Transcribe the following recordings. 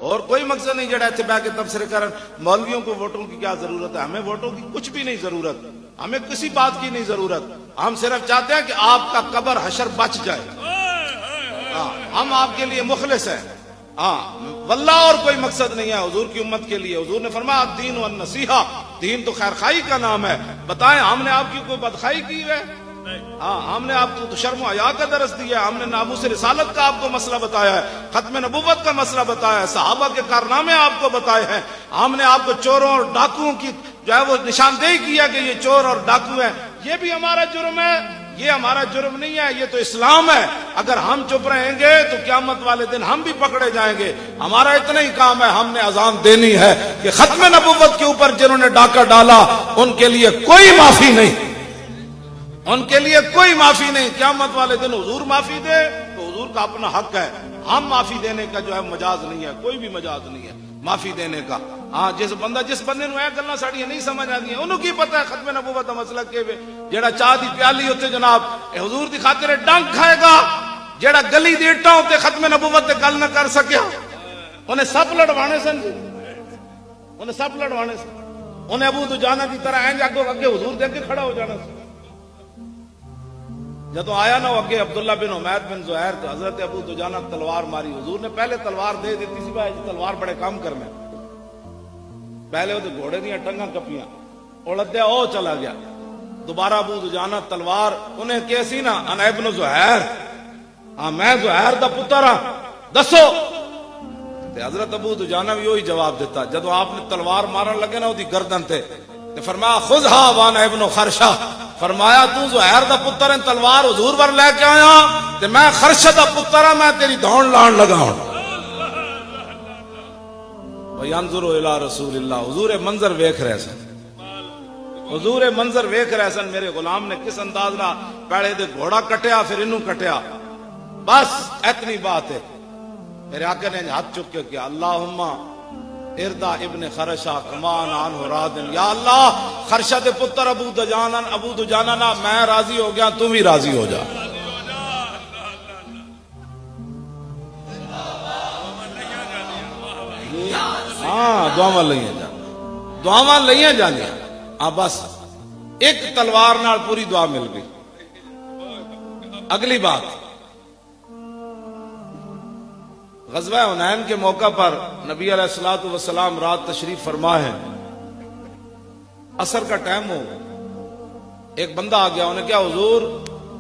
اور کوئی مقصد نہیں جڑا اتنے بہ کے تبصرے کرن مولویوں کو ووٹوں کی کیا ضرورت ہے؟ ہمیں ووٹوں کی کچھ بھی نہیں ضرورت، ہمیں کسی بات کی نہیں ضرورت، ہم صرف چاہتے ہیں کہ آپ کا قبر حشر بچ جائے، ہم آپ کے لیے مخلص ہیں، واللہ اور کوئی مقصد نہیں ہے حضور کی امت کے لیے۔ حضور نے فرمایا الدین والنصیحہ، دین تو خیر خواہی کا نام ہے، بتائیں ہم نے آپ کی کوئی بدخواہی کی ہے؟ ہم نے آپ کو شرم و حیا کا درس دیا ہے، ہم نے ناموس رسالت کا آپ کو مسئلہ بتایا ہے، ختم نبوت کا مسئلہ بتایا ہے، صحابہ کے کارنامے آپ کو بتائے ہیں، ہم نے آپ کو چوروں اور ڈاکوؤں کی جو ہے وہ نشاندہی کیا کہ یہ چور اور ڈاکو ہیں، یہ بھی ہمارا جرم ہے؟ یہ ہمارا جرم نہیں ہے، یہ تو اسلام ہے۔ اگر ہم چپ رہیں گے تو قیامت والے دن ہم بھی پکڑے جائیں گے۔ ہمارا اتنا ہی کام ہے، ہم نے اذان دینی ہے کہ ختم نبوت کے اوپر جنہوں نے ڈاکہ ڈالا ان کے لیے کوئی معافی نہیں، ان کے لیے کوئی معافی نہیں۔ قیامت والے دن حضور معافی دے تو حضور کا اپنا حق ہے، ہم معافی دینے کا جو ہے مجاز نہیں ہے، کوئی بھی مجاز نہیں ہے معافی دینے کا۔ جس بندے نو گلاں ساڑیاں نہیں سمجھ آندیاں انہوں کی پتہ ہے ختم نبوت دا مسئلہ کہ جیڑا چاہ دی پیالی ہوتے جناب حضور دی خاطر ڈنگ کھائے گا، جیڑا گلی دی اٹھاں ہوتے ختم نبوت تے گل نہ کر سکیا، انہیں سب لڑوانے سن، انہیں سب لڑوانے سن، انہیں ابو دجانہ کی طرح اینج اگے حضور دے کے کھڑا ہو جانا سن۔ جدو آیا نا اگے عبداللہ بن عمیر بن زہیر تو حضرت ابو دجانہ تلوار ماری، حضور نے پہلے تلوار دے دیتی سی بھائی تلوار بڑے کام کرنے، پہلے وہ گھوڑے دیا ٹنگاں کپیاں اڑدیا او چلا گیا، دوبارہ ابو دجانہ تلوار انہیں کیسی نا انا ابن زہیر، میں زہیر دا پتر ہاں دسو، حضرت ابو دجانہ بھی وہی جواب دیتا۔ جدو آپ نے تلوار مارن لگے نا وہ گردن تے فرمایا خذھا وانا ابن خرشہ، فرمایا تو زہیر دا پتر ہے تلوار حضور ور لے کے آیا تے میں خرشہ دا پتر ہاں میں تیری دھون لان لگا ہوں۔ وینظر الی رسول اللہ، حضور منظر ویکھ رہے سن، حضور منظر ویکھ رہے سن میرے غلام نے کس انداز نہ پہلے دے گھوڑا کٹیا پھر انہوں کٹیا، بس اتنی بات ہے۔ میرے آقا نے ہاتھ چک کے کیا اللہم اردا ابن خرشہ کمان عنہ رادن، یا اللہ خرشہ دے پتر ابو دجانہ نا میں راضی ہو گیا تم بھی راضی ہو جا۔ دعاواں لئیاں جان، دعاواں لئیاں جانیاں، بس ایک تلوار نال پوری دعا مل گئی۔ اگلی بات، غزوہ حنین کے موقع پر نبی علیہ الصلوۃ والسلام رات تشریف فرما ہے، عصر کا ٹائم ہو، ایک بندہ آ گیا، انہیں کیا حضور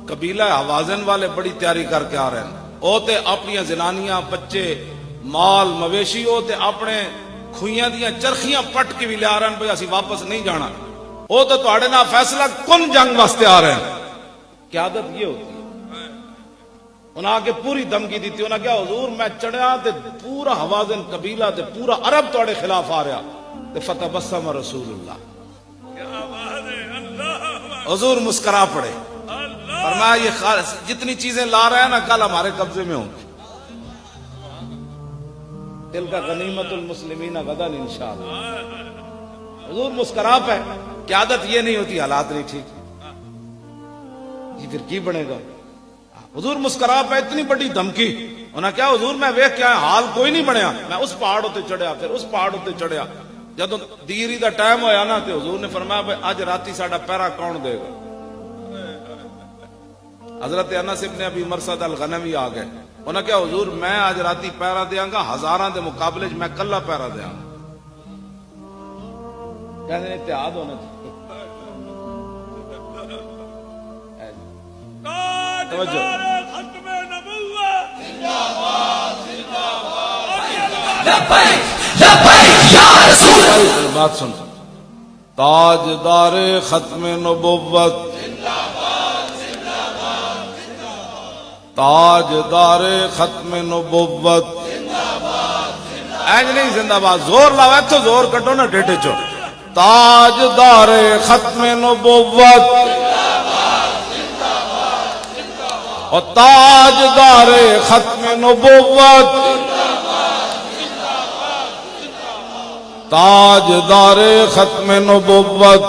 قبیلہ حوازن والے بڑی تیاری کر کے آ رہے ہیں، او تے اپنی زنانیاں بچے مال مویشی او تے اپنے کھوئیاں دیاں چرخیاں پٹ کے بھی لے آ رہے ہیں، بھئی اسی واپس نہیں جانا، او تو تہاڈے نال فیصلہ کن جنگ واسطے آ رہے ہیں۔ قیادت یہ ہوتی ہے، انہاں کے پوری دھمکی دیتی، انہاں کیا حضور میں چڑھیا تے پورا حوازن قبیلہ تے پورا عرب تہاڈے خلاف آ رہا، تے فتبسم رسول اللہ، حضور مسکرا پڑے، فرمایا یہ جتنی چیزیں لا رہے ہیں نا کل ہمارے قبضے میں ہوں گی، دل کا غنیمت المسلمین غدا انشاءاللہ۔ حضور مسکرا پہ، قیادت یہ نہیں ہوتی حالات نہیں ٹھیک، یہ پھر کی بنے گا؟ حضور مسکرا پہ، اتنی بڑی دھمکی، انہاں کیا حضور میں ویکھ کے آیا حال کوئی نہیں بنیا، میں اس پہاڑ ہوتے چڑھیا پھر اس پہاڑ ہوتے چڑھیا، جدو دیری دا ٹائم ہویا نا تے حضور نے فرمایا بھائی اج راتی ساڈا پہرا کون دے گا؟ حضرت انس ابن ابی مرثد الغنوی آ گئے، انہاں کیا حضور میں آج راتی پہرا دیاں گا ہزاراں دے مقابلے میں کلا پہرا دیاں گا، کہنے اتحاد ہونا چاہیے۔ توجہ، بات سن، تاجدار ختم نبوت، تاجدار ختم نبوت، اینج نہیں زندہ باد، زور لاؤ تو زور کٹو نا ڈیٹے چو، تاجدار ختم نبوت اور تاجدار ختم نبوت، تاجدار ختم نبوت